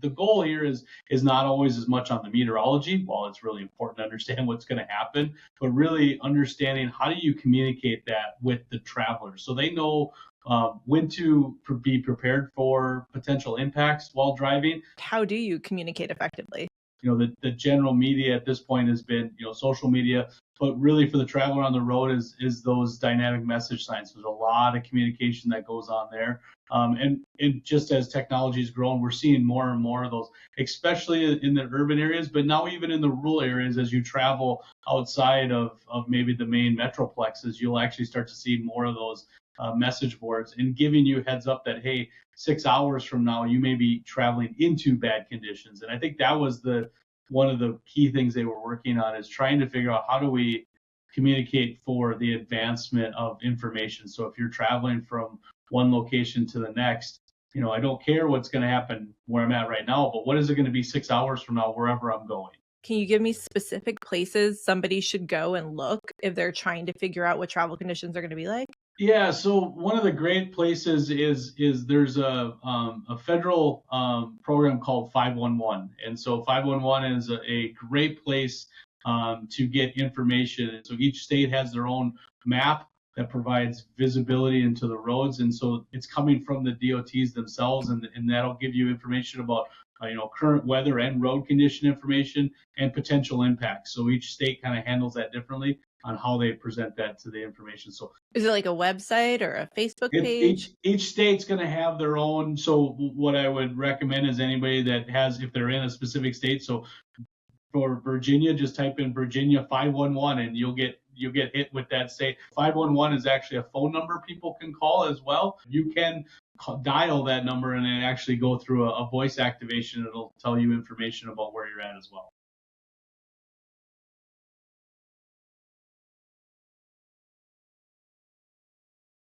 the goal here is not always as much on the meteorology, while it's really important to understand what's going to happen, but really understanding how do you communicate that with the travelers so they know when to be prepared for potential impacts while driving. How do you communicate effectively? The general media at this point has been, social media, but really for the traveler on the road is those dynamic message signs. There's a lot of communication that goes on there. And just as technology has grown, we're seeing more and more of those, especially in the urban areas, but now even in the rural areas, as you travel outside of maybe the main metroplexes, you'll actually start to see more of those message boards and giving you heads up that, hey, 6 hours from now, you may be traveling into bad conditions. And I think that was one of the key things they were working on, is trying to figure out how do we communicate for the advancement of information. So if you're traveling from one location to the next, I don't care what's going to happen where I'm at right now, but what is it going to be 6 hours from now, wherever I'm going? Can you give me specific places somebody should go and look if they're trying to figure out what travel conditions are going to be like? Yeah, so one of the great places is there's a federal program called 511, and so 511 is a great place to get information. So each state has their own map that provides visibility into the roads, and so it's coming from the DOTs themselves, and that'll give you information about current weather and road condition information and potential impacts. So each state kind of handles that differently on how they present that to the information. So is it like a website or a Facebook page? Each state's going to have their own. So what I would recommend is anybody that has, if they're in a specific state. So for Virginia, just type in Virginia 511 and you'll get hit with that state. 511 is actually a phone number people can call as well. You can dial that number and then actually go through a voice activation. It'll tell you information about where you're at as well.